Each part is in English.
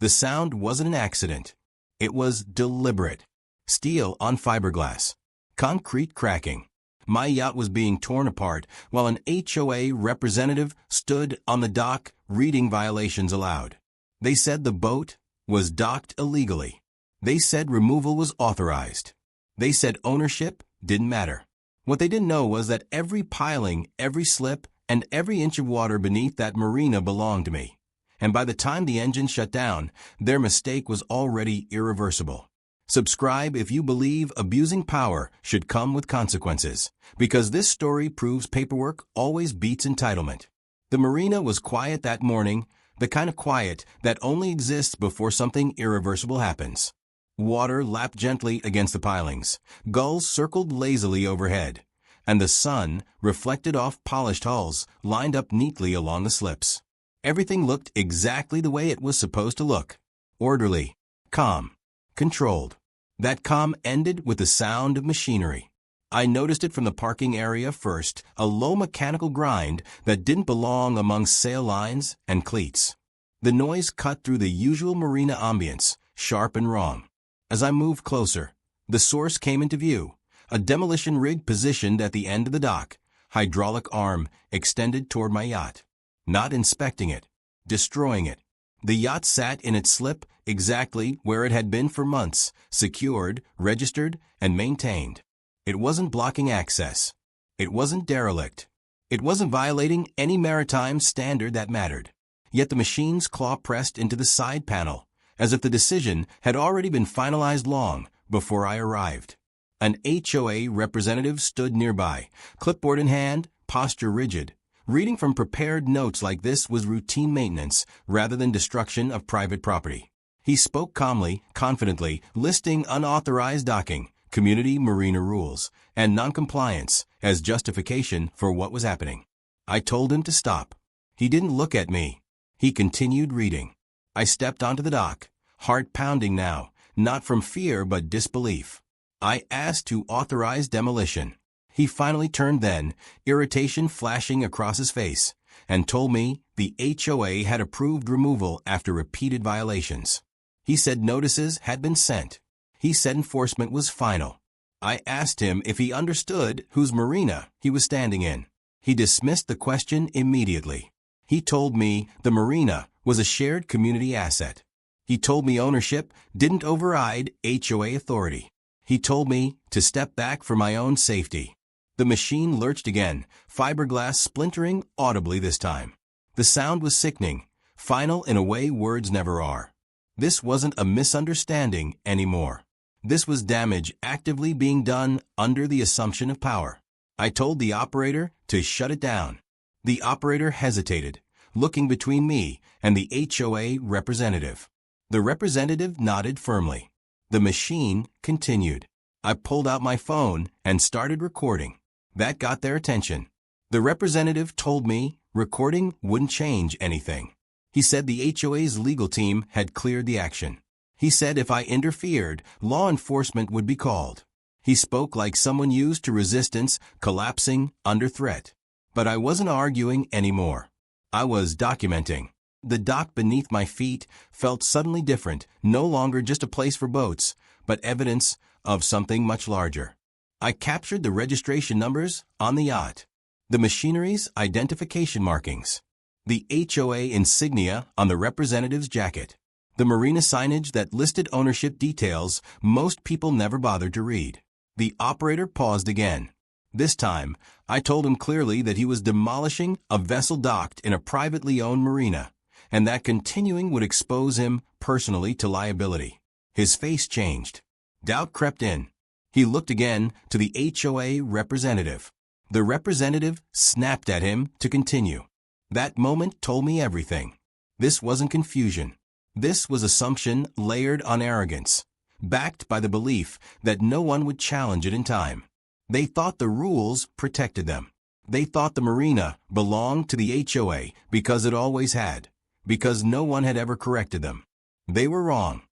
The sound wasn't an accident. It was deliberate. Steel on fiberglass. Concrete cracking. My yacht was being torn apart while an HOA representative stood on the dock reading violations aloud. They said the boat was docked illegally. They said removal was authorized. They said ownership didn't matter. What they didn't know was that every piling, every slip, and every inch of water beneath that marina belonged to me. And by the time the engine shut down, their mistake was already irreversible. Subscribe if you believe abusing power should come with consequences, because this story proves paperwork always beats entitlement. The marina was quiet that morning, the kind of quiet that only exists before something irreversible happens. Water lapped gently against the pilings, gulls circled lazily overhead, and the sun, reflected off polished hulls, lined up neatly along the slips. Everything looked exactly the way it was supposed to look. Orderly, calm, controlled. That calm ended with the sound of machinery. I noticed it from the parking area first, a low mechanical grind that didn't belong among sail lines and cleats. The noise cut through the usual marina ambience, sharp and wrong. As I moved closer, the source came into view, a demolition rig positioned at the end of the dock, hydraulic arm extended toward my yacht. Not inspecting it, destroying it. The yacht sat in its slip exactly where it had been for months, secured, registered, and maintained. It wasn't blocking access. It wasn't derelict. It wasn't violating any maritime standard that mattered. Yet the machine's claw pressed into the side panel, as if the decision had already been finalized long before I arrived. An HOA representative stood nearby, clipboard in hand, posture rigid. Reading from prepared notes like this was routine maintenance rather than destruction of private property. He spoke calmly, confidently, listing unauthorized docking, community marina rules, and noncompliance as justification for what was happening. I told him to stop. He didn't look at me. He continued reading. I stepped onto the dock, heart pounding now, not from fear but disbelief. I asked to authorize demolition. He finally turned then, irritation flashing across his face, and told me the HOA had approved removal after repeated violations. He said notices had been sent. He said enforcement was final. I asked him if he understood whose marina he was standing in. He dismissed the question immediately. He told me the marina was a shared community asset. He told me ownership didn't override HOA authority. He told me to step back for my own safety. The machine lurched again, fiberglass splintering audibly this time. The sound was sickening, final in a way words never are. This wasn't a misunderstanding anymore. This was damage actively being done under the assumption of power. I told the operator to shut it down. The operator hesitated, looking between me and the HOA representative. The representative nodded firmly. The machine continued. I pulled out my phone and started recording. That got their attention. The representative told me recording wouldn't change anything. He said the HOA's legal team had cleared the action. He said if I interfered, law enforcement would be called. He spoke like someone used to resistance, collapsing under threat. But I wasn't arguing anymore. I was documenting. The dock beneath my feet felt suddenly different, no longer just a place for boats, but evidence of something much larger. I captured the registration numbers on the yacht, the machinery's identification markings, the HOA insignia on the representative's jacket, the marina signage that listed ownership details most people never bothered to read. The operator paused again. This time, I told him clearly that he was demolishing a vessel docked in a privately owned marina, and that continuing would expose him personally to liability. His face changed. Doubt crept in. He looked again to the HOA representative. The representative snapped at him to continue. That moment told me everything. This wasn't confusion. This was assumption layered on arrogance, backed by the belief that no one would challenge it in time. They thought the rules protected them. They thought the marina belonged to the HOA because it always had, because no one had ever corrected them. They were wrong.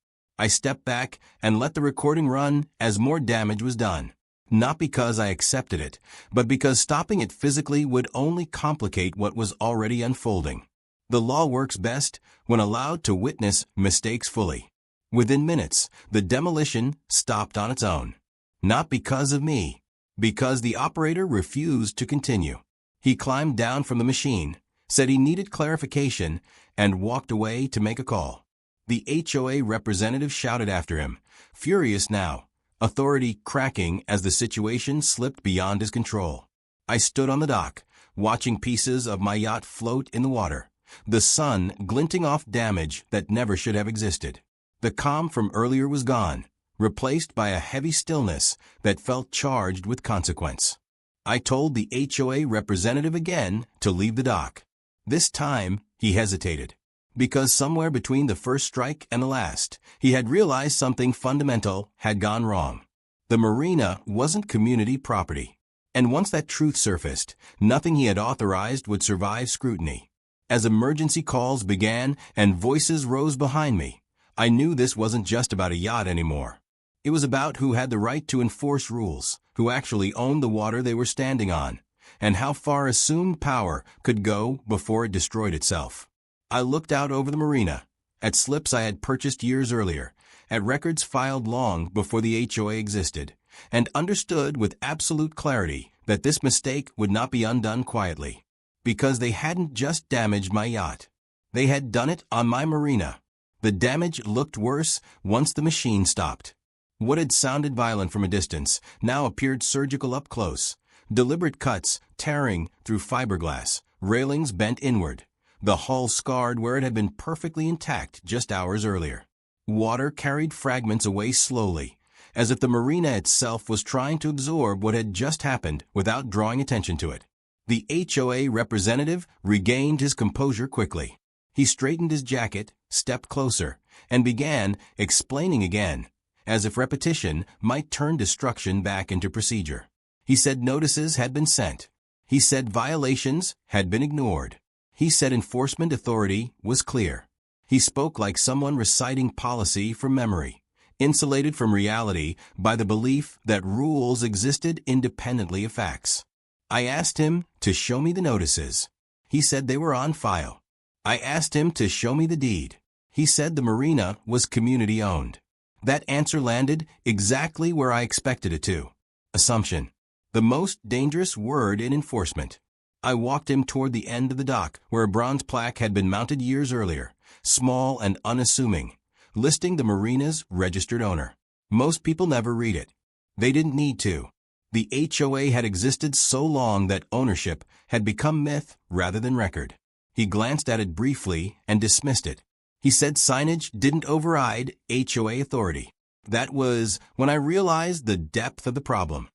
I stepped back and let the recording run as more damage was done. Not because I accepted it, but because stopping it physically would only complicate what was already unfolding. The law works best when allowed to witness mistakes fully. Within minutes, the demolition stopped on its own. Not because of me, because the operator refused to continue. He climbed down from the machine, said he needed clarification, and walked away to make a call. The HOA representative shouted after him, furious now, authority cracking as the situation slipped beyond his control. I stood on the dock, watching pieces of my yacht float in the water, the sun glinting off damage that never should have existed. The calm from earlier was gone, replaced by a heavy stillness that felt charged with consequence. I told the HOA representative again to leave the dock. This time, he hesitated. Because somewhere between the first strike and the last, he had realized something fundamental had gone wrong. The marina wasn't community property. And once that truth surfaced, nothing he had authorized would survive scrutiny. As emergency calls began and voices rose behind me, I knew this wasn't just about a yacht anymore. It was about who had the right to enforce rules, who actually owned the water they were standing on, and how far assumed power could go before it destroyed itself. I looked out over the marina, at slips I had purchased years earlier, at records filed long before the HOA existed, and understood with absolute clarity that this mistake would not be undone quietly. Because they hadn't just damaged my yacht. They had done it on my marina. The damage looked worse once the machine stopped. What had sounded violent from a distance now appeared surgical up close. Deliberate cuts tearing through fiberglass, railings bent inward, the hull scarred where it had been perfectly intact just hours earlier. Water carried fragments away slowly, as if the marina itself was trying to absorb what had just happened without drawing attention to it. The HOA representative regained his composure quickly. He straightened his jacket, stepped closer, and began explaining again, as if repetition might turn destruction back into procedure. He said notices had been sent. He said violations had been ignored. He said enforcement authority was clear. He spoke like someone reciting policy from memory, insulated from reality by the belief that rules existed independently of facts. I asked him to show me the notices. He said they were on file. I asked him to show me the deed. He said the marina was community-owned. That answer landed exactly where I expected it to. Assumption. The most dangerous word in enforcement. I walked him toward the end of the dock where a bronze plaque had been mounted years earlier, small and unassuming, listing the marina's registered owner. Most people never read it. They didn't need to. The HOA had existed so long that ownership had become myth rather than record. He glanced at it briefly and dismissed it. He said signage didn't override HOA authority. That was when I realized the depth of the problem.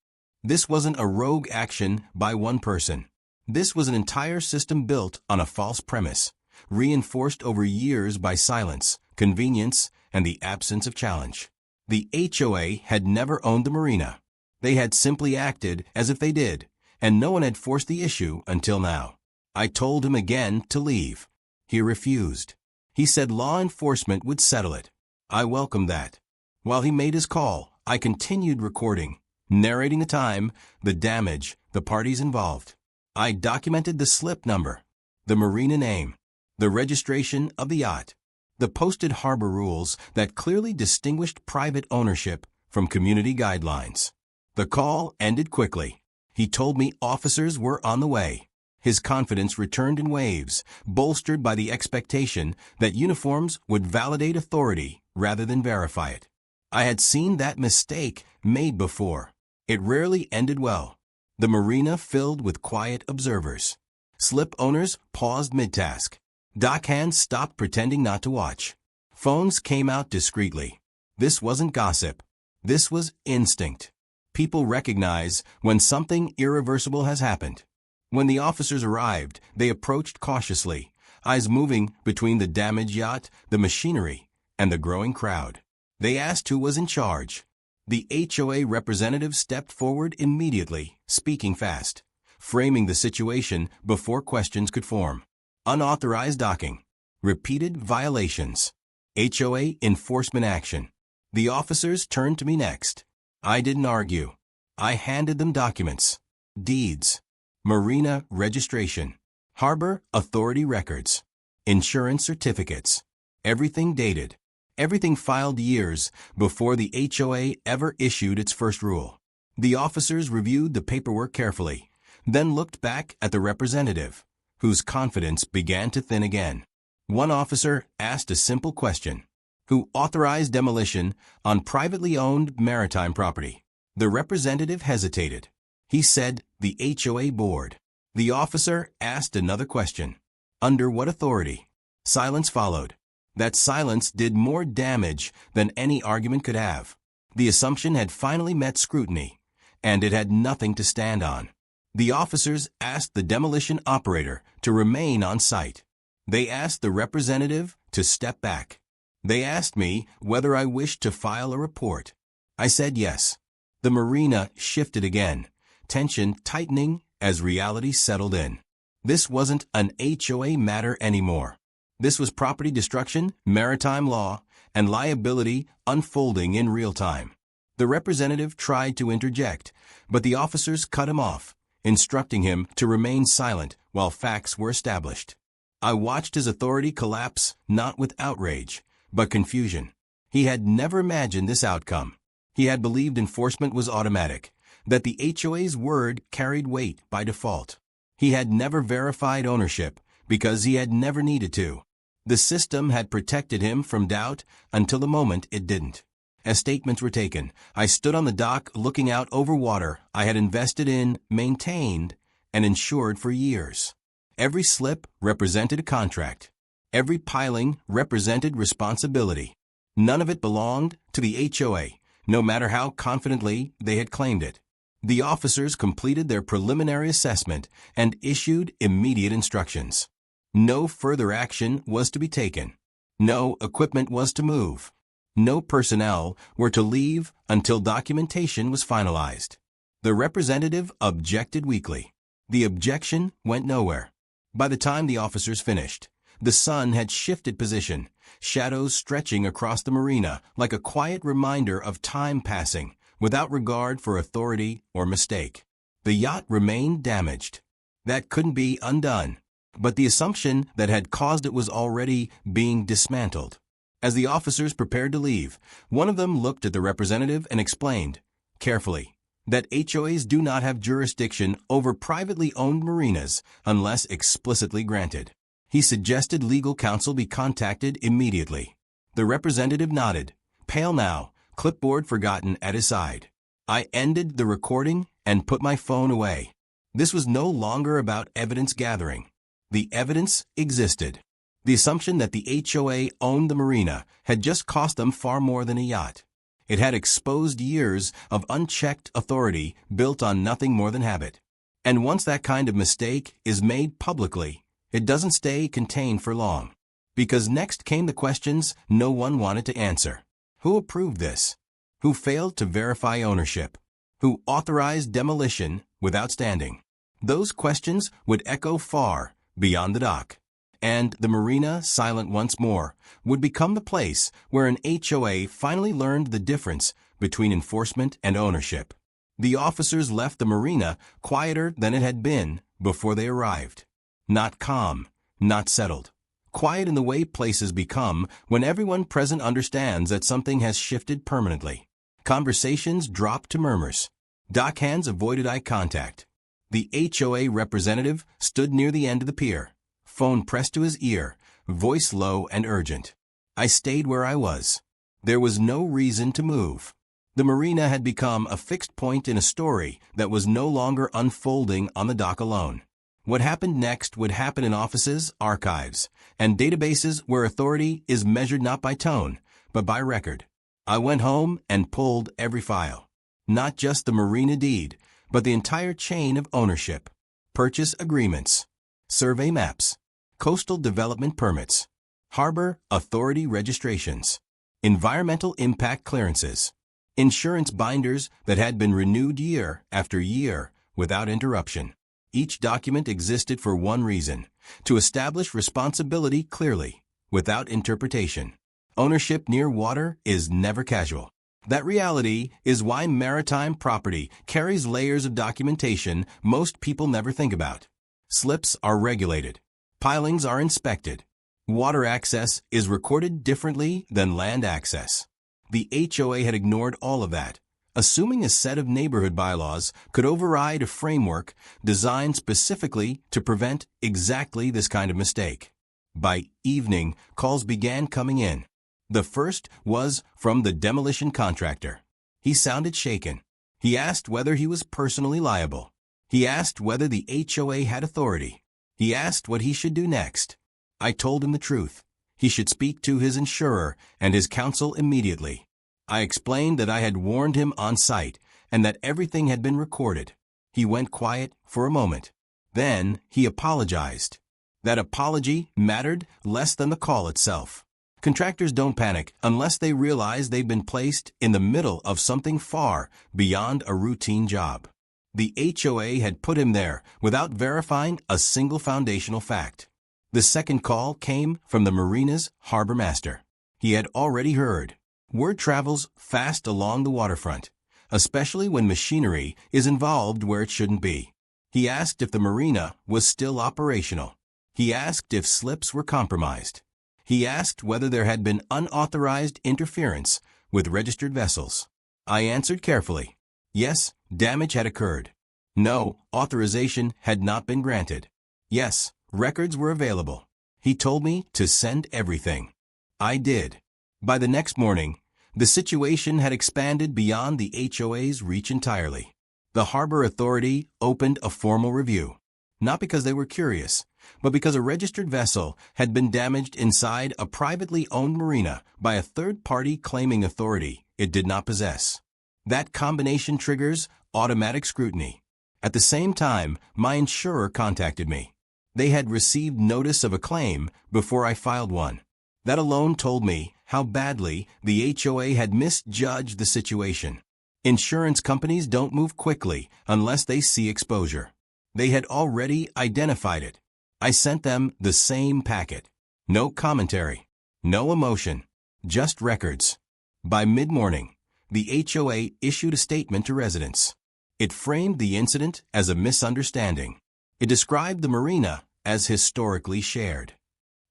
This wasn't a rogue action by one person. This was an entire system built on a false premise, reinforced over years by silence, convenience, and the absence of challenge. The HOA had never owned the marina. They had simply acted as if they did, and no one had forced the issue until now. I told him again to leave. He refused. He said law enforcement would settle it. I welcomed that. While he made his call, I continued recording, narrating the time, the damage, the parties involved. I documented the slip number, the marina name, the registration of the yacht, the posted harbor rules that clearly distinguished private ownership from community guidelines. The call ended quickly. He told me officers were on the way. His confidence returned in waves, bolstered by the expectation that uniforms would validate authority rather than verify it. I had seen that mistake made before. It rarely ended well. The marina filled with quiet observers. Slip owners paused mid-task. Dock hands stopped pretending not to watch. Phones came out discreetly. This wasn't gossip. This was instinct. People recognize when something irreversible has happened. When the officers arrived, they approached cautiously, eyes moving between the damaged yacht, the machinery, and the growing crowd. They asked who was in charge. The HOA representative stepped forward immediately, speaking fast, framing the situation before questions could form. Unauthorized docking. Repeated violations. HOA enforcement action. The officers turned to me next. I didn't argue. I handed them documents. Deeds. Marina registration. Harbor authority records. insurance certificates, everything dated, everything filed years before the HOA ever issued its first rule. The officers reviewed the paperwork carefully, then looked back at the representative, whose confidence began to thin again. One officer asked a simple question: who authorized demolition on privately owned maritime property? The representative hesitated. He said, the HOA board. The officer asked another question: under what authority? Silence followed. That silence did more damage than any argument could have. The assumption had finally met scrutiny, and it had nothing to stand on. The officers asked the demolition operator to remain on site. They asked the representative to step back. They asked me whether I wished to file a report. I said yes. The Marina shifted again, tension tightening as reality settled in. This wasn't an HOA matter anymore. This was property destruction, maritime law, and liability unfolding in real time. The representative tried to interject, but the officers cut him off, instructing him to remain silent while facts were established. I watched his authority collapse, not with outrage, but confusion. He had never imagined this outcome. He had believed enforcement was automatic, that the HOA's word carried weight by default. He had never verified ownership because he had never needed to. The system had protected him from doubt until the moment it didn't. As statements were taken, I stood on the dock looking out over water I had invested in, maintained, and insured for years. Every slip represented a contract. Every piling represented responsibility. None of it belonged to the HOA, no matter how confidently they had claimed it. The officers completed their preliminary assessment and issued immediate instructions. No further action was to be taken. No equipment was to move. No personnel were to leave until documentation was finalized. The representative objected weakly. The objection went nowhere. By the time the officers finished, the sun had shifted position, shadows stretching across the marina like a quiet reminder of time passing, without regard for authority or mistake. The yacht remained damaged. That couldn't be undone, but the assumption that had caused it was already being dismantled. As the officers prepared to leave, one of them looked at the representative and explained, carefully, that HOAs do not have jurisdiction over privately owned marinas unless explicitly granted. He suggested legal counsel be contacted immediately. The representative nodded, pale now, clipboard forgotten at his side. I ended the recording and put my phone away. This was no longer about evidence gathering. The evidence existed. The assumption that the HOA owned the marina had just cost them far more than a yacht. It had exposed years of unchecked authority built on nothing more than habit. And once that kind of mistake is made publicly, it doesn't stay contained for long. Because next came the questions no one wanted to answer. Who approved this? Who failed to verify ownership? Who authorized demolition without standing? Those questions would echo far beyond the dock. And the marina, silent once more, would become the place where an HOA finally learned the difference between enforcement and ownership. The officers left the marina quieter than it had been before they arrived. Not calm, not settled. Quiet in the way places become when everyone present understands that something has shifted permanently. Conversations dropped to murmurs. Dockhands avoided eye contact. The HOA representative stood near the end of the pier, phone pressed to his ear, voice low and urgent. I stayed where I was. There was no reason to move. The marina had become a fixed point in a story that was no longer unfolding on the dock alone. What happened next would happen in offices, archives, and databases where authority is measured not by tone, but by record. I went home and pulled every file. Not just the marina deed, but the entire chain of ownership. Purchase agreements, survey maps, coastal development permits, harbor authority registrations, environmental impact clearances, insurance binders that had been renewed year after year without interruption. Each document existed for one reason: to establish responsibility clearly, without interpretation. Ownership near water is never casual. That reality is why maritime property carries layers of documentation most people never think about. Slips are regulated. Pilings are inspected. Water access is recorded differently than land access. The HOA had ignored all of that, assuming a set of neighborhood bylaws could override a framework designed specifically to prevent exactly this kind of mistake. By evening, calls began coming in. The first was from the demolition contractor. He sounded shaken. He asked whether he was personally liable. He asked whether the HOA had authority. He asked what he should do next. I told him the truth. He should speak to his insurer and his counsel immediately. I explained that I had warned him on site and that everything had been recorded. He went quiet for a moment. Then he apologized. That apology mattered less than the call itself. Contractors don't panic unless they realize they've been placed in the middle of something far beyond a routine job. The HOA had put him there without verifying a single foundational fact. The second call came from the Marina's harbor master. He had already heard. Word travels fast along the waterfront, especially when machinery is involved where it shouldn't be. He asked if the marina was still operational. He asked if slips were compromised. He asked whether there had been unauthorized interference with registered vessels. I answered carefully. Yes, damage had occurred. No, authorization had not been granted. Yes, records were available. He told me to send everything. I did. By the next morning, the situation had expanded beyond the HOA's reach entirely. The Harbor Authority opened a formal review, not because they were curious, but because a registered vessel had been damaged inside a privately owned marina by a third party claiming authority it did not possess. That combination triggers automatic scrutiny. At the same time, my insurer contacted me. They had received notice of a claim before I filed one. That alone told me how badly the HOA had misjudged the situation. Insurance companies don't move quickly unless they see exposure. They had already identified it. I sent them the same packet. No commentary, no emotion, just records. By mid-morning, the HOA issued a statement to residents. It framed the incident as a misunderstanding. It described the marina as historically shared.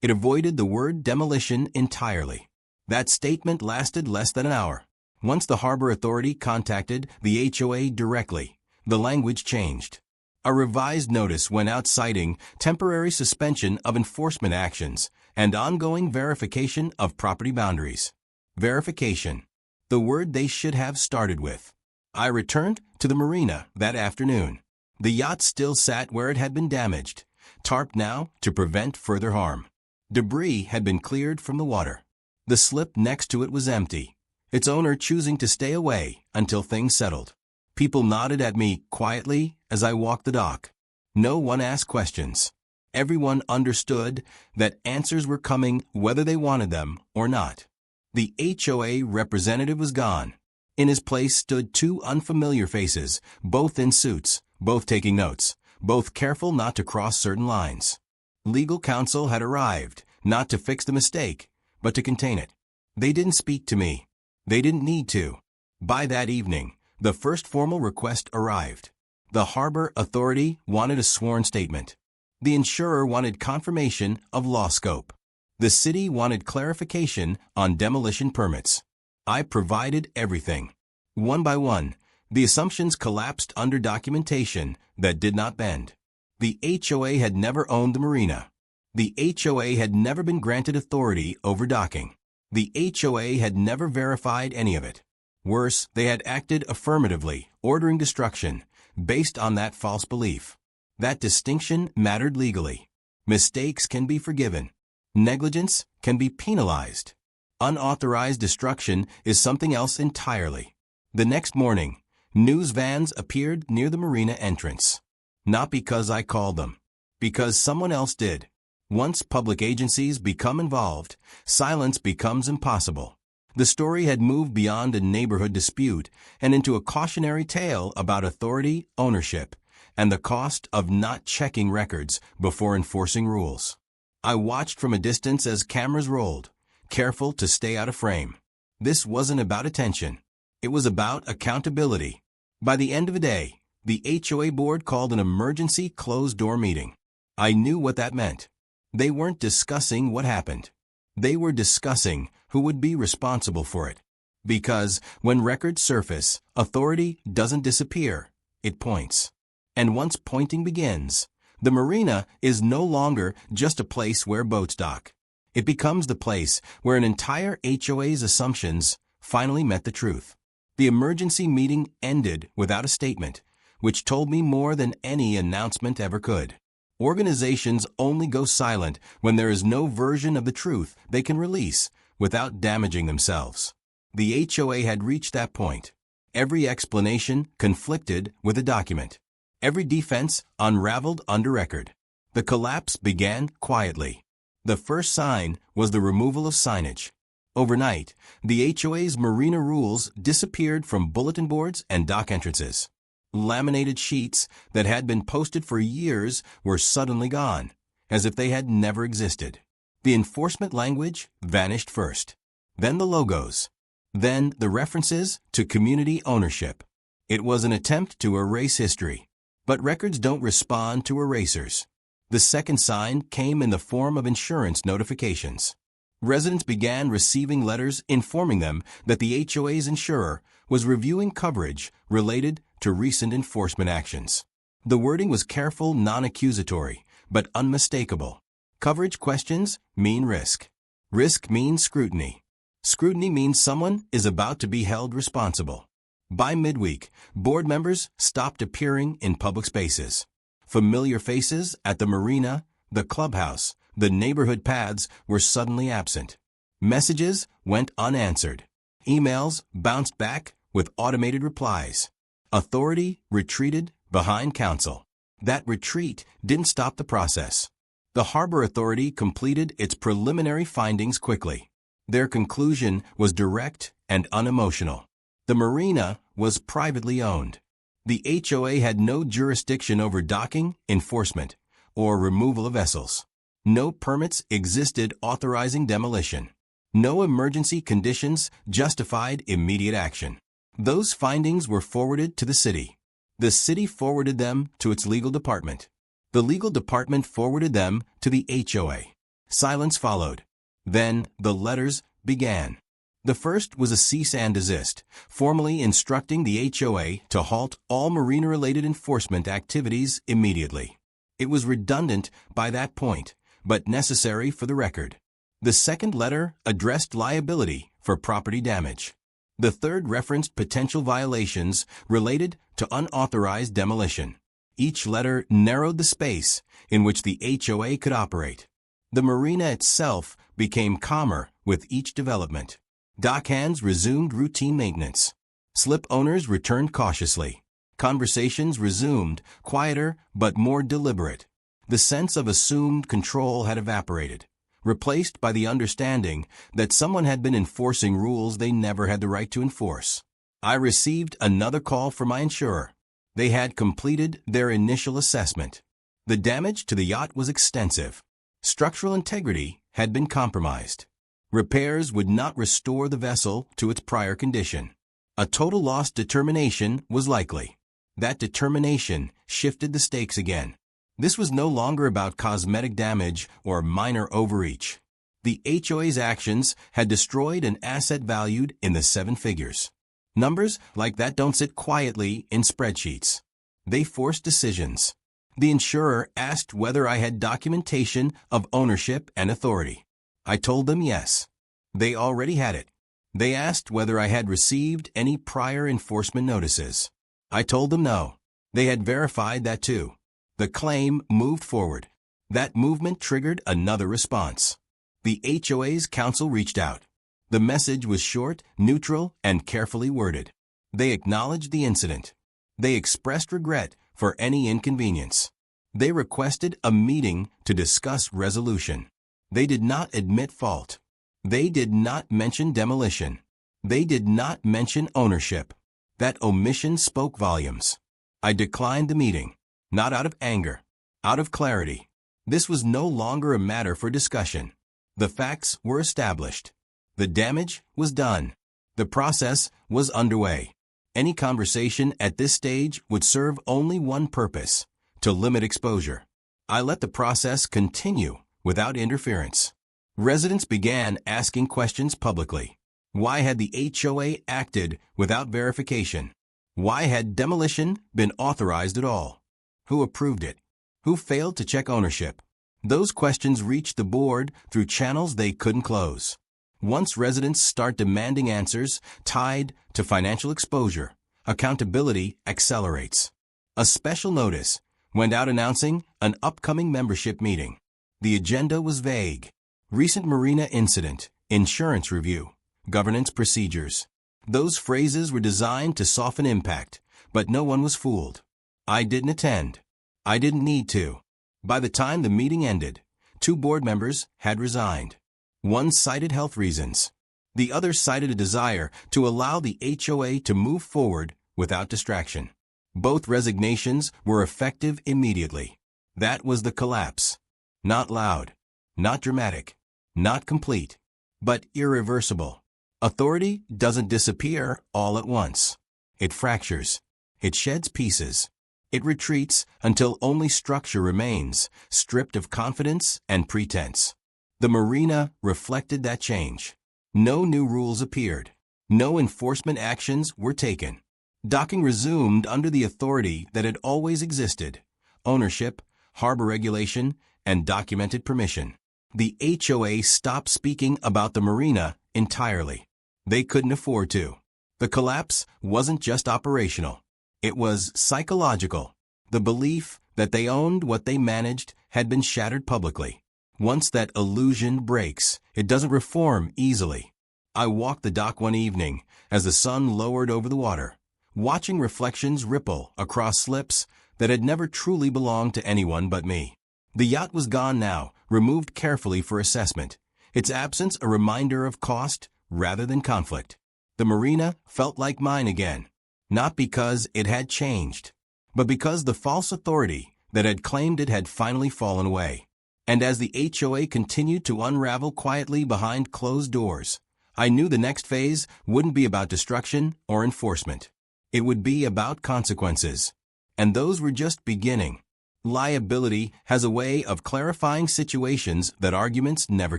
It avoided the word demolition entirely. That statement lasted less than an hour. Once the Harbor Authority contacted the HOA directly, the language changed. A revised notice went out citing temporary suspension of enforcement actions and ongoing verification of property boundaries. Verification, the word they should have started with. I returned to the marina that afternoon. The yacht still sat where it had been damaged, tarped now to prevent further harm. Debris had been cleared from the water. The slip next to it was empty, its owner choosing to stay away until things settled. People nodded at me quietly as I walked the dock. No one asked questions. Everyone understood that answers were coming whether they wanted them or not. The HOA representative was gone. In his place stood two unfamiliar faces, both in suits, both taking notes, both careful not to cross certain lines. Legal counsel had arrived, not to fix the mistake, but to contain it. They didn't speak to me. They didn't need to. By that evening, the first formal request arrived. The Harbor Authority wanted a sworn statement. The insurer wanted confirmation of law scope. The city wanted clarification on demolition permits. I provided everything. One by one, the assumptions collapsed under documentation that did not bend. The HOA had never owned the marina. The HOA had never been granted authority over docking. The HOA had never verified any of it. Worse, they had acted affirmatively, ordering destruction, based on that false belief. That distinction mattered legally. Mistakes can be forgiven. Negligence can be penalized. Unauthorized destruction is something else entirely. The next morning, news vans appeared near the marina entrance. Not because I called them, because someone else did. Once public agencies become involved, silence becomes impossible. The story had moved beyond a neighborhood dispute and into a cautionary tale about authority, ownership, and the cost of not checking records before enforcing rules. I watched from a distance as cameras rolled, careful to stay out of frame. This wasn't about attention. It was about accountability. By the end of the day, the HOA board called an emergency closed-door meeting. I knew what that meant. They weren't discussing what happened. They were discussing who would be responsible for it. Because when records surface, authority doesn't disappear, it points. And once pointing begins, the marina is no longer just a place where boats dock. It becomes the place where an entire HOA's assumptions finally met the truth. The emergency meeting ended without a statement, which told me more than any announcement ever could. Organizations only go silent when there is no version of the truth they can release without damaging themselves. The HOA had reached that point. Every explanation conflicted with a document. Every defense unraveled under record. The collapse began quietly. The first sign was the removal of signage. Overnight, the HOA's marina rules disappeared from bulletin boards and dock entrances. Laminated sheets that had been posted for years were suddenly gone, as if they had never existed. The enforcement language vanished first. Then the logos. Then the references to community ownership. It was an attempt to erase history. But records don't respond to erasers. The second sign came in the form of insurance notifications. Residents began receiving letters informing them that the HOA's insurer was reviewing coverage related to recent enforcement actions. The wording was careful, non-accusatory, but unmistakable. Coverage questions mean risk. Risk means scrutiny. Scrutiny means someone is about to be held responsible. By midweek, board members stopped appearing in public spaces. Familiar faces at the marina, the clubhouse, the neighborhood paths were suddenly absent. Messages went unanswered. Emails bounced back with automated replies. Authority retreated behind counsel. That retreat didn't stop the process. The Harbor Authority completed its preliminary findings quickly. Their conclusion was direct and unemotional. The marina was privately owned. The HOA had no jurisdiction over docking, enforcement, or removal of vessels. No permits existed authorizing demolition. No emergency conditions justified immediate action. Those findings were forwarded to the city. The city forwarded them to its legal department. The legal department forwarded them to the HOA. Silence followed. Then the letters began. The first was a cease and desist, formally instructing the HOA to halt all marina-related enforcement activities immediately. It was redundant by that point, but necessary for the record. The second letter addressed liability for property damage. The third referenced potential violations related to unauthorized demolition. Each letter narrowed the space in which the HOA could operate. The marina itself became calmer with each development. Dock hands resumed routine maintenance. Slip owners returned cautiously. Conversations resumed, quieter but more deliberate. The sense of assumed control had evaporated, replaced by the understanding that someone had been enforcing rules they never had the right to enforce. I received another call from my insurer. They had completed their initial assessment. The damage to the yacht was extensive. Structural integrity had been compromised. Repairs would not restore the vessel to its prior condition. A total loss determination was likely. That determination shifted the stakes again. This was no longer about cosmetic damage or minor overreach. The HOA's actions had destroyed an asset valued in the 7 figures. Numbers like that don't sit quietly in spreadsheets. They force decisions. The insurer asked whether I had documentation of ownership and authority. I told them yes. They already had it. They asked whether I had received any prior enforcement notices. I told them no. They had verified that too. The claim moved forward. That movement triggered another response. The HOA's counsel reached out. The message was short, neutral, and carefully worded. They acknowledged the incident. They expressed regret for any inconvenience. They requested a meeting to discuss resolution. They did not admit fault. They did not mention demolition. They did not mention ownership. That omission spoke volumes. I declined the meeting, not out of anger, out of clarity. This was no longer a matter for discussion. The facts were established. The damage was done. The process was underway. Any conversation at this stage would serve only one purpose: to limit exposure. I let the process continue without interference. Residents began asking questions publicly. Why had the HOA acted without verification? Why had demolition been authorized at all? Who approved it? Who failed to check ownership? Those questions reached the board through channels they couldn't close. Once residents start demanding answers tied to financial exposure, accountability accelerates. A special notice went out announcing an upcoming membership meeting. The agenda was vague. Recent Marina incident, insurance review, governance procedures. Those phrases were designed to soften impact, but no one was fooled. I didn't attend. I didn't need to. By the time the meeting ended, 2 board members had resigned. One cited health reasons. The other cited a desire to allow the HOA to move forward without distraction. Both resignations were effective immediately. That was the collapse. Not loud, not dramatic, not complete, but irreversible. Authority doesn't disappear all at once. It fractures. It sheds pieces. It retreats until only structure remains, stripped of confidence and pretense. The Marina reflected that change. No new rules appeared. No enforcement actions were taken. Docking resumed under the authority that had always existed: ownership, harbor regulation, and documented permission. The HOA stopped speaking about the Marina entirely. They couldn't afford to. The collapse wasn't just operational. It was psychological. The belief that they owned what they managed had been shattered publicly. Once that illusion breaks, it doesn't reform easily. I walked the dock one evening as the sun lowered over the water, watching reflections ripple across slips that had never truly belonged to anyone but me. The yacht was gone now, removed carefully for assessment, its absence a reminder of cost rather than conflict. The Marina felt like mine again, not because it had changed, but because the false authority that had claimed it had finally fallen away. And as the HOA continued to unravel quietly behind closed doors, I knew the next phase wouldn't be about destruction or enforcement. It would be about consequences. And those were just beginning. Liability has a way of clarifying situations that arguments never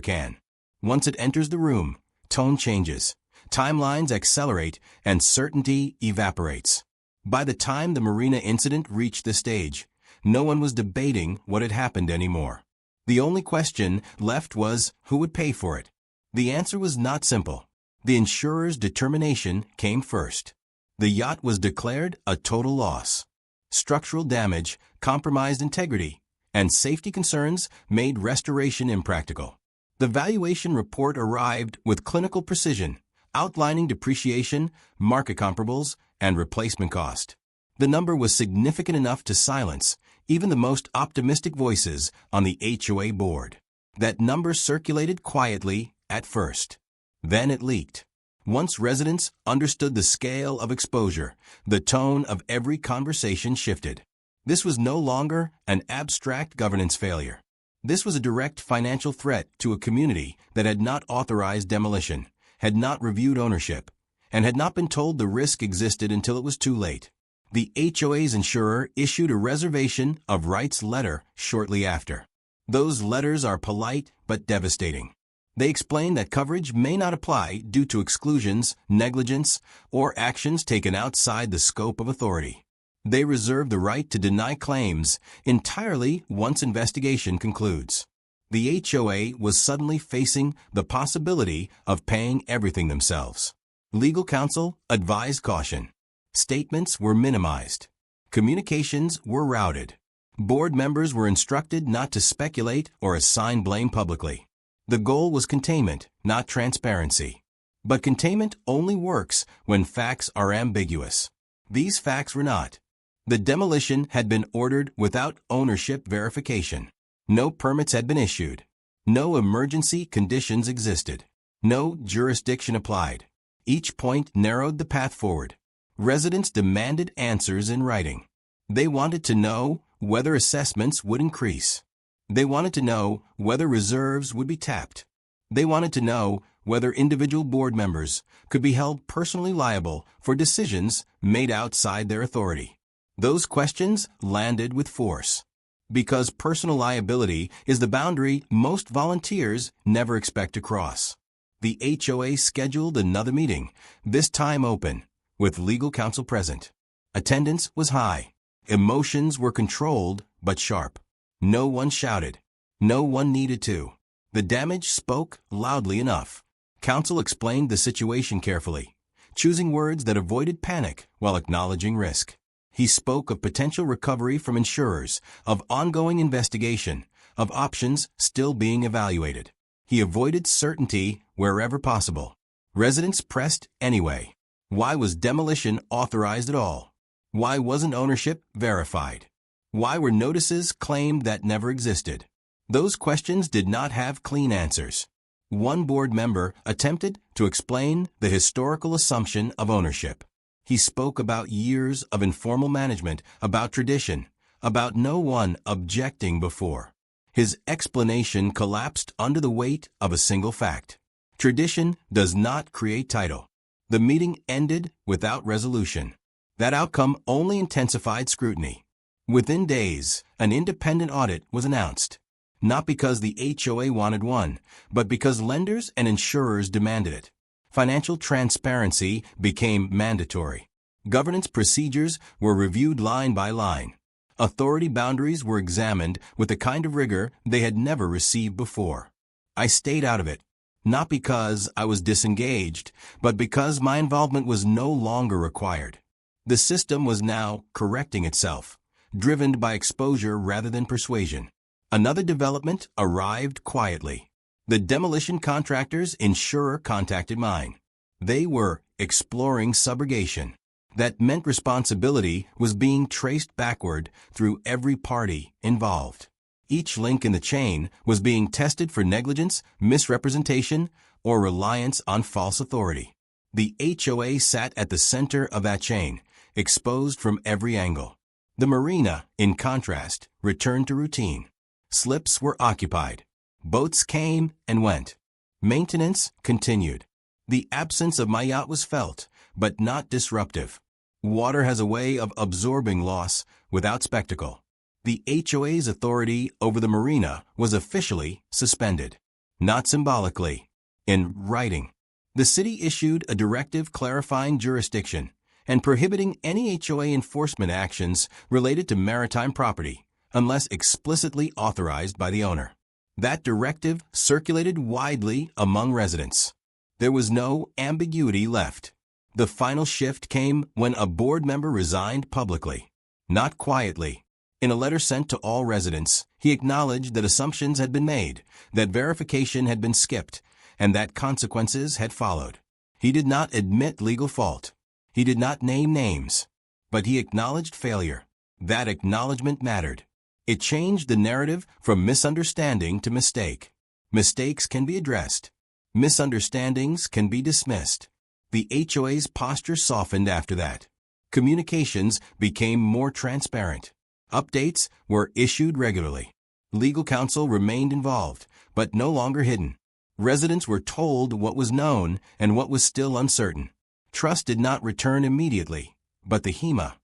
can. Once it enters the room, tone changes, timelines accelerate, and certainty evaporates. By the time the Marina incident reached the stage, no one was debating what had happened anymore. The only question left was who would pay for it. The answer was not simple. The insurer's determination came first. The yacht was declared a total loss. Structural damage compromised integrity, and safety concerns made restoration impractical. The valuation report arrived with clinical precision, outlining depreciation, market comparables, and replacement cost. The number was significant enough to silence even the most optimistic voices on the HOA board. That number circulated quietly at first. Then it leaked. Once residents understood the scale of exposure, the tone of every conversation shifted. This was no longer an abstract governance failure. This was a direct financial threat to a community that had not authorized demolition, had not reviewed ownership, and had not been told the risk existed until it was too late. The HOA's insurer issued a reservation of rights letter shortly after. Those letters are polite but devastating. They explain that coverage may not apply due to exclusions, negligence, or actions taken outside the scope of authority. They reserve the right to deny claims entirely once investigation concludes. The HOA was suddenly facing the possibility of paying everything themselves. Legal counsel advised caution. Statements were minimized. Communications were routed. Board members were instructed not to speculate or assign blame publicly. The goal was containment, not transparency. But containment only works when facts are ambiguous. These facts were not. The demolition had been ordered without ownership verification. No permits had been issued. No emergency conditions existed. No jurisdiction applied. Each point narrowed the path forward. Residents demanded answers in writing. They wanted to know whether assessments would increase. They wanted to know whether reserves would be tapped. They wanted to know whether individual board members could be held personally liable for decisions made outside their authority. Those questions landed with force. Because personal liability is the boundary most volunteers never expect to cross. The HOA scheduled another meeting, this time open, with legal counsel present. Attendance was high. Emotions were controlled but sharp. No one shouted. No one needed to. The damage spoke loudly enough. Counsel explained the situation carefully, choosing words that avoided panic while acknowledging risk. He spoke of potential recovery from insurers, of ongoing investigation, of options still being evaluated. He avoided certainty wherever possible. Residents pressed anyway. Why was demolition authorized at all? Why wasn't ownership verified? Why were notices claimed that never existed? Those questions did not have clean answers. One board member attempted to explain the historical assumption of ownership. He spoke about years of informal management, about tradition, about no one objecting before. His explanation collapsed under the weight of a single fact. Tradition does not create title. The meeting ended without resolution. That outcome only intensified scrutiny. Within days, an independent audit was announced. Not because the HOA wanted one, but because lenders and insurers demanded it. Financial transparency became mandatory. Governance procedures were reviewed line by line. Authority boundaries were examined with a kind of rigor they had never received before. I stayed out of it, not because I was disengaged, but because my involvement was no longer required. The system was now correcting itself, driven by exposure rather than persuasion. Another development arrived quietly. The demolition contractor's insurer contacted mine. They were exploring subrogation. That meant responsibility was being traced backward through every party involved. Each link in the chain was being tested for negligence, misrepresentation, or reliance on false authority. The HOA sat at the center of that chain, exposed from every angle. The Marina, in contrast, returned to routine. Slips were occupied. Boats came and went. Maintenance continued. The absence of my yacht was felt, but not disruptive. Water has a way of absorbing loss without spectacle. The HOA's authority over the Marina was officially suspended. Not symbolically. In writing. The city issued a directive clarifying jurisdiction and prohibiting any HOA enforcement actions related to maritime property, unless explicitly authorized by the owner. That directive circulated widely among residents. There was no ambiguity left. The final shift came when a board member resigned publicly. Not quietly. In a letter sent to all residents, he acknowledged that assumptions had been made, that verification had been skipped, and that consequences had followed. He did not admit legal fault. He did not name names. But he acknowledged failure. That acknowledgement mattered. It changed the narrative from misunderstanding to mistake. Mistakes can be addressed. Misunderstandings can be dismissed. The HOA's posture softened after that. Communications became more transparent. Updates were issued regularly. Legal counsel remained involved, but no longer hidden. Residents were told what was known and what was still uncertain. Trust did not return immediately, but the HEMA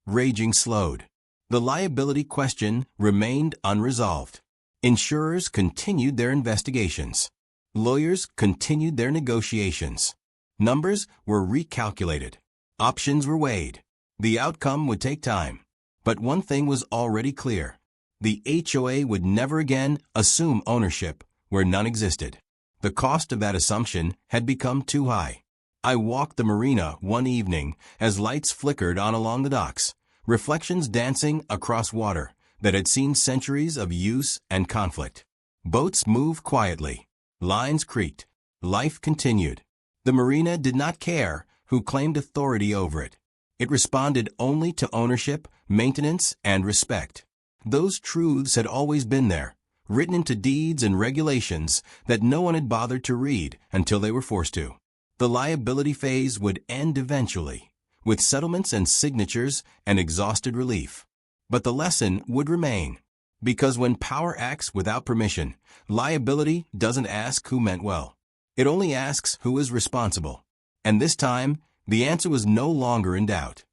raging slowed. The liability question remained unresolved. Insurers continued their investigations. Lawyers continued their negotiations. Numbers were recalculated. Options were weighed. The outcome would take time. But one thing was already clear. The HOA would never again assume ownership where none existed. The cost of that assumption had become too high. I walked the Marina one evening as lights flickered on along the docks, reflections dancing across water that had seen centuries of use and conflict. Boats moved quietly. Lines creaked. Life continued. The Marina did not care who claimed authority over it. It responded only to ownership, maintenance, and respect. Those truths had always been there, written into deeds and regulations that no one had bothered to read until they were forced to. The liability phase would end eventually, with settlements and signatures and exhausted relief. But the lesson would remain, because when power acts without permission, liability doesn't ask who meant well. It only asks who is responsible. And this time, the answer was no longer in doubt.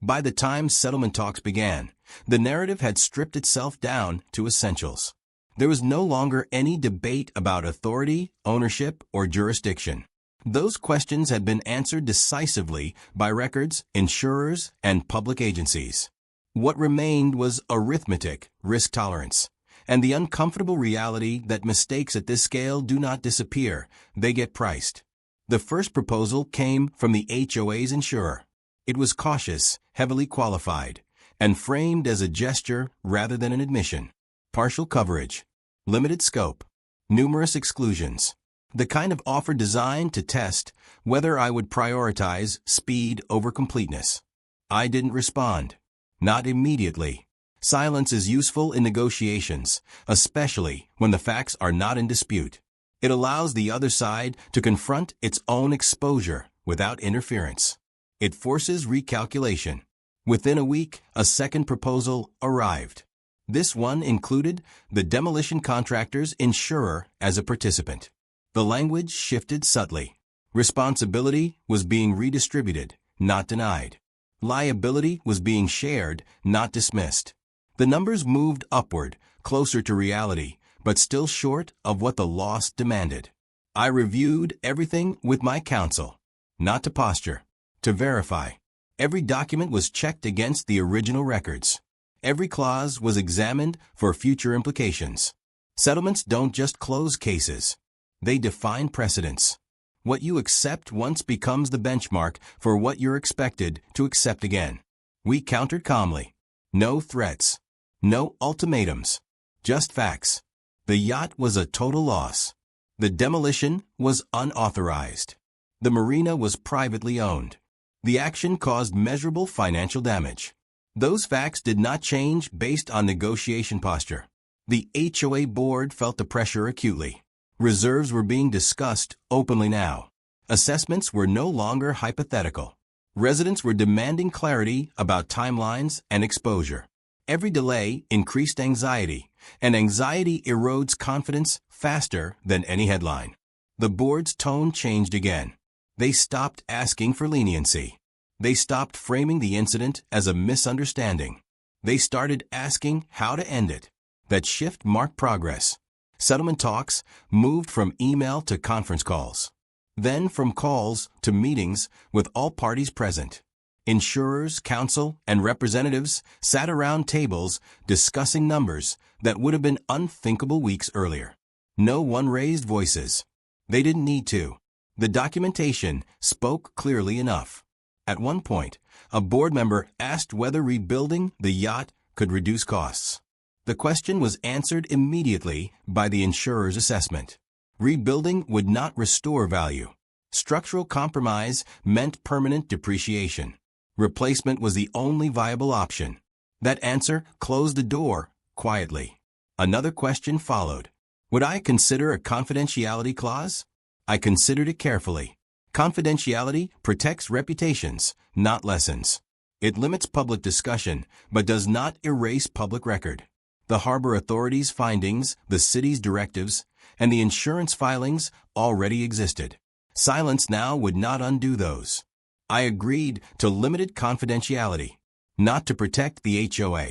By the time settlement talks began, the narrative had stripped itself down to essentials. There was no longer any debate about authority, ownership, or jurisdiction. Those questions had been answered decisively by records, insurers, and public agencies. What remained was arithmetic, risk tolerance, and the uncomfortable reality that mistakes at this scale do not disappear, they get priced. The first proposal came from the HOA's insurer. It was cautious, heavily qualified, and framed as a gesture rather than an admission. Partial coverage, limited scope, numerous exclusions. The kind of offer designed to test whether I would prioritize speed over completeness. I didn't respond. Not immediately. Silence is useful in negotiations, especially when the facts are not in dispute. It allows the other side to confront its own exposure without interference. It forces recalculation. Within a week, a second proposal arrived. This one included the demolition contractor's insurer as a participant. The language shifted subtly. Responsibility was being redistributed, not denied. Liability was being shared, not dismissed. The numbers moved upward, closer to reality, but still short of what the loss demanded. I reviewed everything with my counsel, not to posture, to verify. Every document was checked against the original records. Every clause was examined for future implications. Settlements don't just close cases. They define precedents. What you accept once becomes the benchmark for what you're expected to accept again. We countered calmly. No threats. No ultimatums. Just facts. The yacht was a total loss. The demolition was unauthorized. The marina was privately owned. The action caused measurable financial damage. Those facts did not change based on negotiation posture. The HOA board felt the pressure acutely. Reserves were being discussed openly now. Assessments were no longer hypothetical. Residents were demanding clarity about timelines and exposure. Every delay increased anxiety, and anxiety erodes confidence faster than any headline. The board's tone changed again. They stopped asking for leniency. They stopped framing the incident as a misunderstanding. They started asking how to end it. That shift marked progress. Settlement talks moved from email to conference calls. Then from calls to meetings with all parties present. Insurers, counsel, and representatives sat around tables discussing numbers that would have been unthinkable weeks earlier. No one raised voices. They didn't need to. The documentation spoke clearly enough. At one point, a board member asked whether rebuilding the yacht could reduce costs. The question was answered immediately by the insurer's assessment. Rebuilding would not restore value. Structural compromise meant permanent depreciation. Replacement was the only viable option. That answer closed the door quietly. Another question followed. Would I consider a confidentiality clause? I considered it carefully. Confidentiality protects reputations, not lessons. It limits public discussion, but does not erase public record. The harbor authority's findings, the city's directives, and the insurance filings already existed. Silence now would not undo those. I agreed to limited confidentiality, not to protect the HOA,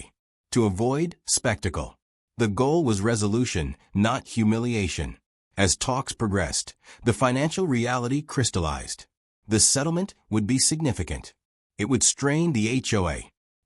to avoid spectacle. The goal was resolution, not humiliation. As talks progressed, the financial reality crystallized. The settlement would be significant. It would strain the HOA.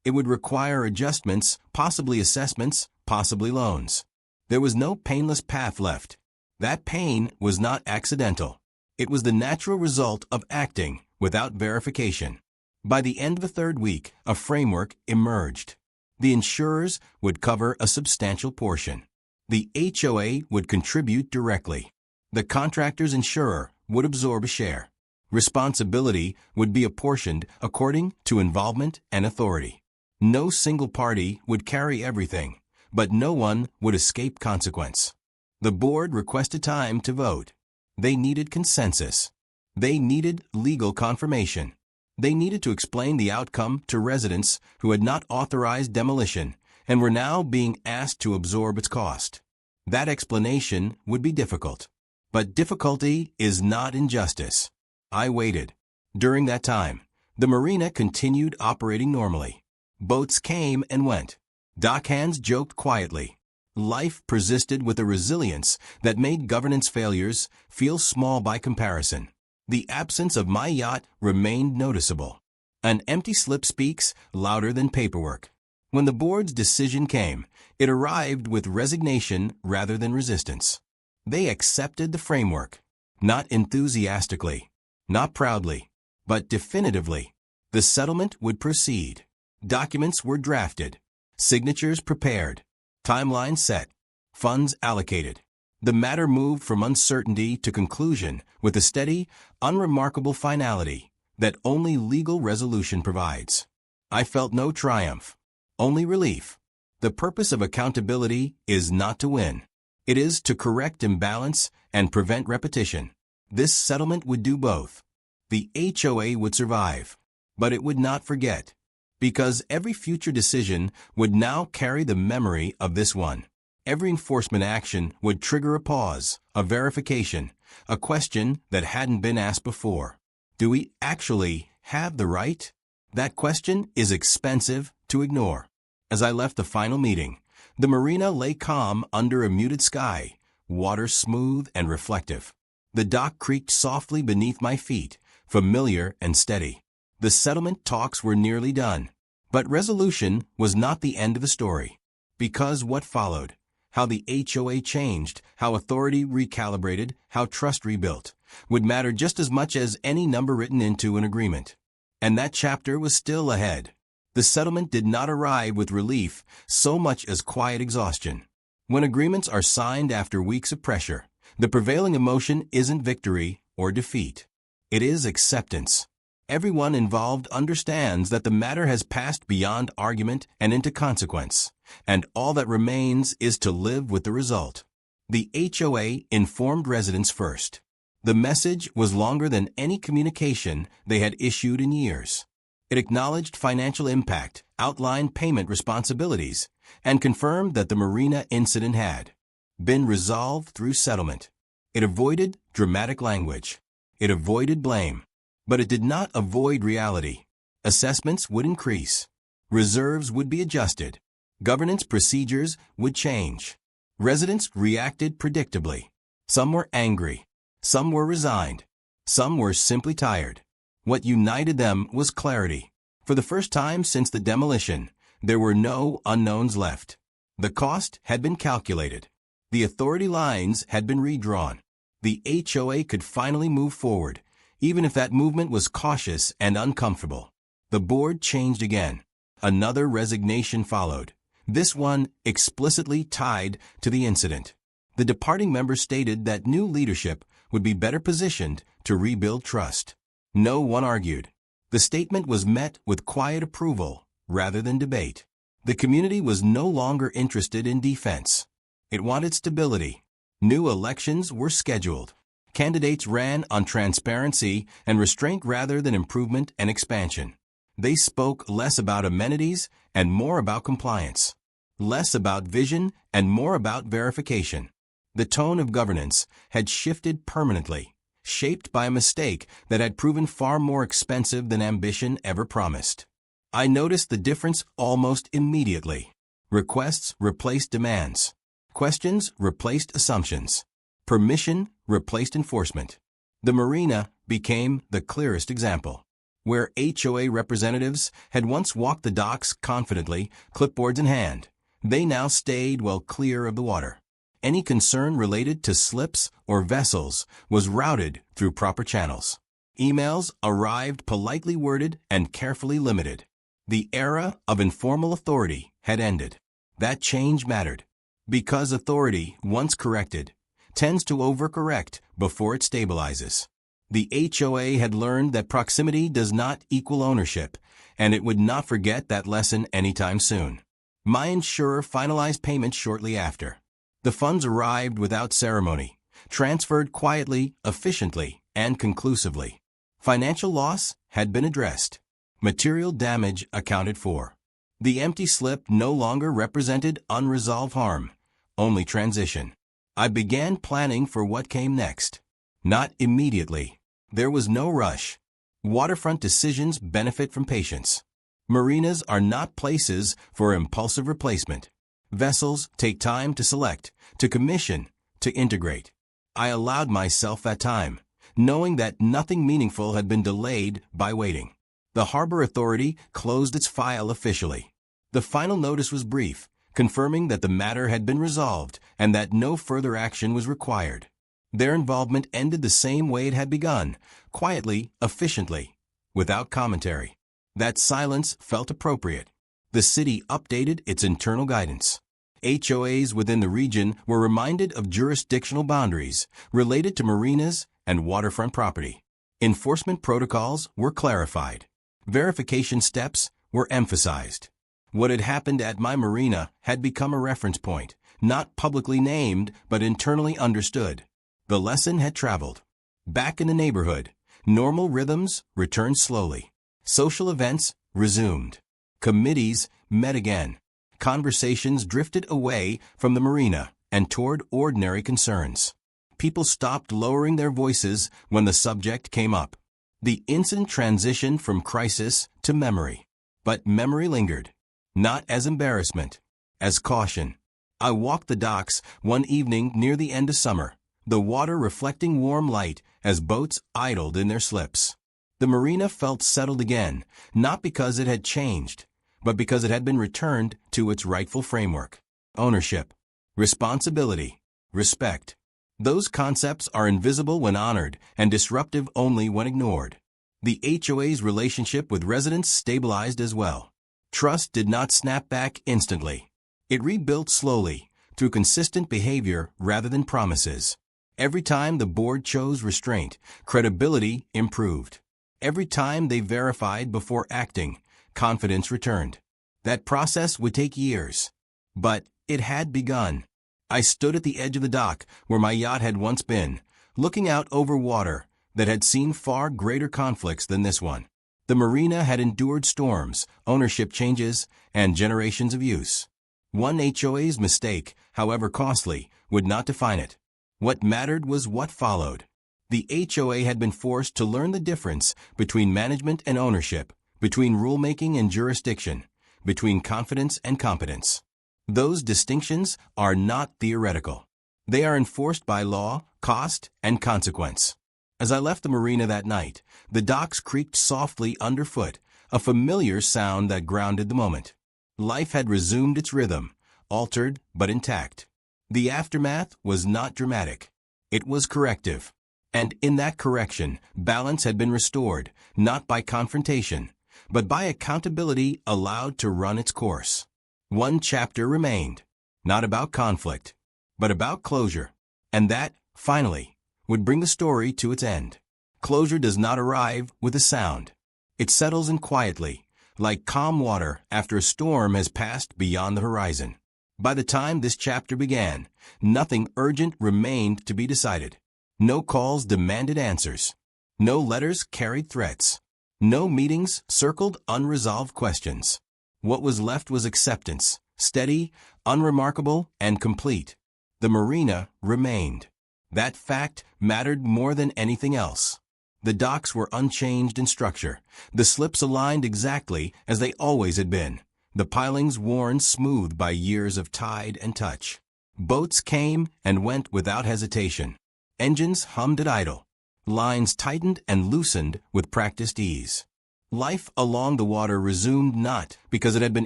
It would require adjustments, possibly assessments, possibly loans. There was no painless path left. That pain was not accidental. It was the natural result of acting without verification. By the end of the third week, a framework emerged. The insurers would cover a substantial portion. The HOA would contribute directly. The contractor's insurer would absorb a share. Responsibility would be apportioned according to involvement and authority. No single party would carry everything, but no one would escape consequence. The board requested time to vote. They needed consensus. They needed legal confirmation. They needed to explain the outcome to residents who had not authorized demolition and were now being asked to absorb its cost. That explanation would be difficult. But difficulty is not injustice. I waited. During that time, The marina continued operating normally. Boats came and went. Dockhands joked quietly. Life persisted with a resilience that made governance failures feel small by comparison. The absence of my yacht remained noticeable. An empty slip speaks louder than paperwork. When the board's decision came, it arrived with resignation rather than resistance. They accepted the framework, not enthusiastically, not proudly, but definitively. The settlement would proceed. Documents were drafted, signatures prepared, timeline set, funds allocated. The matter moved from uncertainty to conclusion with a steady, unremarkable finality that only legal resolution provides. I felt no triumph, only relief. The purpose of accountability is not to win. It is to correct imbalance and prevent repetition. This settlement would do both. The HOA would survive, but it would not forget, because every future decision would now carry the memory of this one. Every enforcement action would trigger a pause, a verification, a question that hadn't been asked before. Do we actually have the right? That question is expensive to ignore. As I left the final meeting, the marina lay calm under a muted sky, water smooth and reflective. The dock creaked softly beneath my feet, familiar and steady. The settlement talks were nearly done. But resolution was not the end of the story. Because what followed, how the HOA changed, how authority recalibrated, how trust rebuilt, would matter just as much as any number written into an agreement. And that chapter was still ahead. The settlement did not arrive with relief so much as quiet exhaustion. When agreements are signed after weeks of pressure, the prevailing emotion isn't victory or defeat. It is acceptance. Everyone involved understands that the matter has passed beyond argument and into consequence, and all that remains is to live with the result. The HOA informed residents first. The message was longer than any communication they had issued in years. It acknowledged financial impact, outlined payment responsibilities, and confirmed that the marina incident had been resolved through settlement. It avoided dramatic language. It avoided blame. But it did not avoid reality. Assessments would increase. Reserves would be adjusted. Governance procedures would change. Residents reacted predictably. Some were angry. Some were resigned. Some were simply tired. What united them was clarity. For the first time since the demolition, there were no unknowns left. The cost had been calculated. The authority lines had been redrawn. The HOA could finally move forward, even if that movement was cautious and uncomfortable. The board changed again. Another resignation followed, this one explicitly tied to the incident. The departing member stated that new leadership would be better positioned to rebuild trust. No one argued. The statement was met with quiet approval rather than debate. The community was no longer interested in defense. It wanted stability. New elections were scheduled. Candidates ran on transparency and restraint rather than improvement and expansion. They spoke less about amenities and more about compliance, less about vision and more about verification. The tone of governance had shifted permanently, shaped by a mistake that had proven far more expensive than ambition ever promised. I noticed the difference almost immediately. Requests replaced demands. Questions replaced assumptions. Permission replaced enforcement. The marina became the clearest example. Where HOA representatives had once walked the docks confidently, clipboards in hand, they now stayed well clear of the water. Any concern related to slips or vessels was routed through proper channels. Emails arrived politely worded and carefully limited. The era of informal authority had ended. That change mattered, because authority, once corrected, tends to overcorrect before it stabilizes. The HOA had learned that proximity does not equal ownership, and it would not forget that lesson anytime soon. My insurer finalized payment shortly after. The funds arrived without ceremony, transferred quietly, efficiently, and conclusively. Financial loss had been addressed. Material damage accounted for. The empty slip no longer represented unresolved harm, only transition. I began planning for what came next. Not immediately. There was no rush. Waterfront decisions benefit from patience. Marinas are not places for impulsive replacement. Vessels take time to select, to commission, to integrate. I allowed myself that time, knowing that nothing meaningful had been delayed by waiting. The Harbor Authority closed its file officially. The final notice was brief, confirming that the matter had been resolved and that no further action was required. Their involvement ended the same way it had begun, quietly, efficiently, without commentary. That silence felt appropriate. The city updated its internal guidance. HOAs within the region were reminded of jurisdictional boundaries related to marinas and waterfront property. Enforcement protocols were clarified. Verification steps were emphasized. What had happened at my marina had become a reference point, not publicly named but internally understood. The lesson had traveled. Back in the neighborhood, normal rhythms returned slowly. Social events resumed. Committees met again. Conversations drifted away from the marina and toward ordinary concerns. People stopped lowering their voices when the subject came up. The incident transitioned from crisis to memory. But memory lingered. Not as embarrassment, as caution. I walked the docks one evening near the end of summer, the water reflecting warm light as boats idled in their slips. The marina felt settled again, not because it had changed, but because it had been returned to its rightful framework. Ownership, responsibility, respect. Those concepts are invisible when honored and disruptive only when ignored. The HOA's relationship with residents stabilized as well. Trust did not snap back instantly. It rebuilt slowly, through consistent behavior rather than promises. Every time the board chose restraint, credibility improved. Every time they verified before acting, confidence returned. That process would take years. But it had begun. I stood at the edge of the dock where my yacht had once been, looking out over water that had seen far greater conflicts than this one. The marina had endured storms, ownership changes, and generations of use. One HOA's mistake, however costly, would not define it. What mattered was what followed. The HOA had been forced to learn the difference between management and ownership, between rulemaking and jurisdiction, between confidence and competence. Those distinctions are not theoretical. They are enforced by law, cost, and consequence. As I left the marina that night, the docks creaked softly underfoot, a familiar sound that grounded the moment. Life had resumed its rhythm, altered but intact. The aftermath was not dramatic. It was corrective. And in that correction, balance had been restored, not by confrontation, but by accountability allowed to run its course. One chapter remained, not about conflict, but about closure. And that, finally, would bring the story to its end. Closure does not arrive with a sound. It settles in quietly, like calm water after a storm has passed beyond the horizon. By the time this chapter began, nothing urgent remained to be decided. No calls demanded answers. No letters carried threats. No meetings circled unresolved questions. What was left was acceptance, steady, unremarkable, and complete. The marina remained. That fact mattered more than anything else. The docks were unchanged in structure, the slips aligned exactly as they always had been, the pilings worn smooth by years of tide and touch. Boats came and went without hesitation. Engines hummed at idle. Lines tightened and loosened with practiced ease. Life along the water resumed not because it had been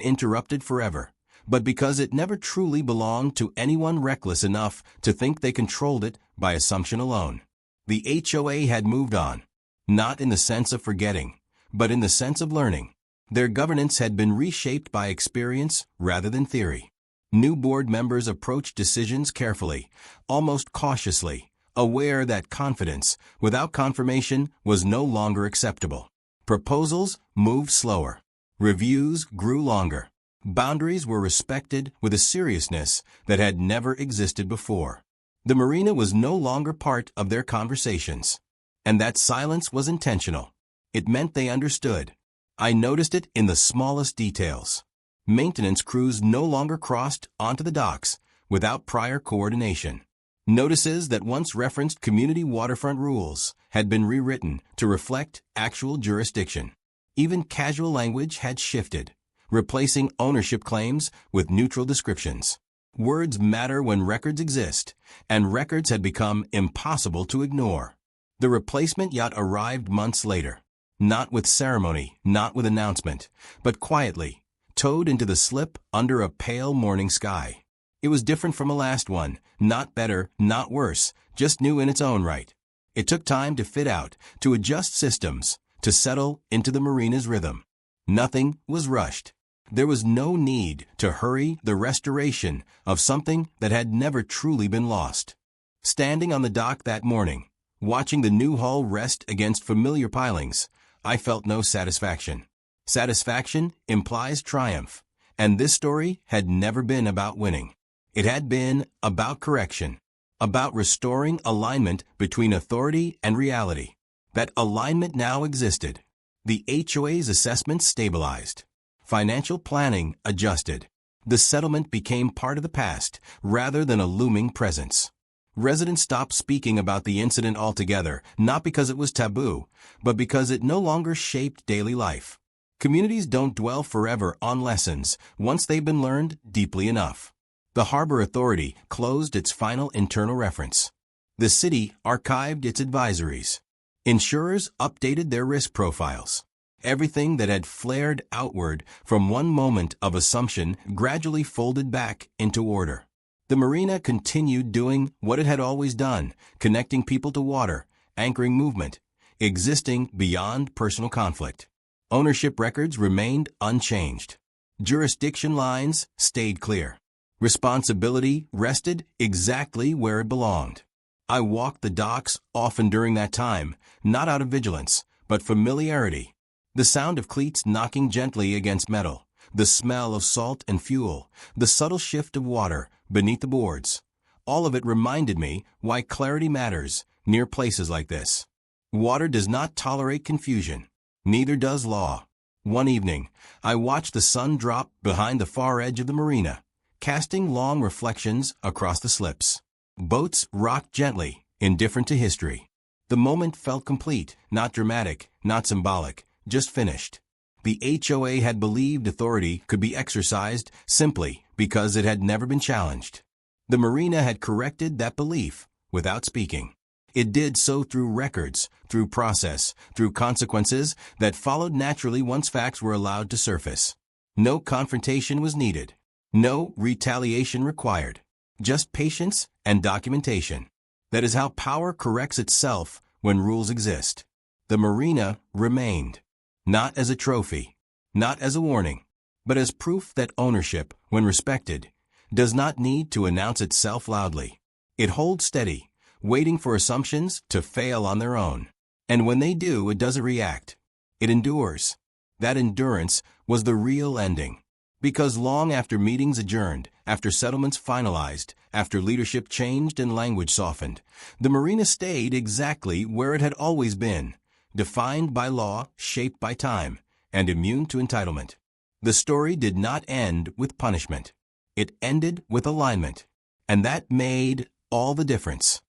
interrupted forever, but because it never truly belonged to anyone reckless enough to think they controlled it by assumption alone. The HOA had moved on, not in the sense of forgetting, but in the sense of learning. Their governance had been reshaped by experience rather than theory. New board members approached decisions carefully, almost cautiously, aware that confidence without confirmation was no longer acceptable. Proposals moved slower. Reviews grew longer. Boundaries were respected with a seriousness that had never existed before. The marina was no longer part of their conversations. And that silence was intentional. It meant they understood. I noticed it in the smallest details. Maintenance crews no longer crossed onto the docks without prior coordination. Notices that once referenced community waterfront rules had been rewritten to reflect actual jurisdiction. Even casual language had shifted, replacing ownership claims with neutral descriptions. Words matter when records exist, and records had become impossible to ignore. The replacement yacht arrived months later, not with ceremony, not with announcement, but quietly, towed into the slip under a pale morning sky. It was different from the last one, not better, not worse, just new in its own right. It took time to fit out, to adjust systems, to settle into the Marina's rhythm. Nothing was rushed. There was no need to hurry the restoration of something that had never truly been lost. Standing on the dock that morning, watching the new hull rest against familiar pilings, I felt no satisfaction. Satisfaction implies triumph, and this story had never been about winning. It had been about correction, about restoring alignment between authority and reality. That alignment now existed. The HOA's assessment stabilized. Financial planning adjusted. The settlement became part of the past rather than a looming presence. Residents stopped speaking about the incident altogether, not because it was taboo, but because it no longer shaped daily life. Communities don't dwell forever on lessons once they've been learned deeply enough. The Harbor Authority closed its final internal reference. The city archived its advisories. Insurers updated their risk profiles. Everything that had flared outward from one moment of assumption gradually folded back into order. The Marina continued doing what it had always done, connecting people to water, anchoring movement, existing beyond personal conflict. Ownership records remained unchanged. Jurisdiction lines stayed clear. Responsibility rested exactly where it belonged. I walked the docks often during that time, not out of vigilance, but familiarity. The sound of cleats knocking gently against metal, the smell of salt and fuel, the subtle shift of water beneath the boards. All of it reminded me why clarity matters near places like this. Water does not tolerate confusion. Neither does law. One evening, I watched the sun drop behind the far edge of the Marina, casting long reflections across the slips. Boats rocked gently, indifferent to history. The moment felt complete, not dramatic, not symbolic, just finished. The HOA had believed authority could be exercised simply because it had never been challenged. The Marina had corrected that belief without speaking. It did so through records, through process, through consequences that followed naturally once facts were allowed to surface. No confrontation was needed. No retaliation required. Just patience and documentation. That is how power corrects itself when rules exist. The Marina remained. Not as a trophy, not as a warning, but as proof that ownership, when respected, does not need to announce itself loudly. It holds steady, waiting for assumptions to fail on their own. And when they do, it doesn't react. It endures. That endurance was the real ending. Because long after meetings adjourned, after settlements finalized, after leadership changed and language softened, the Marina stayed exactly where it had always been, defined by law, shaped by time, and immune to entitlement. The story did not end with punishment. It ended with alignment. And that made all the difference.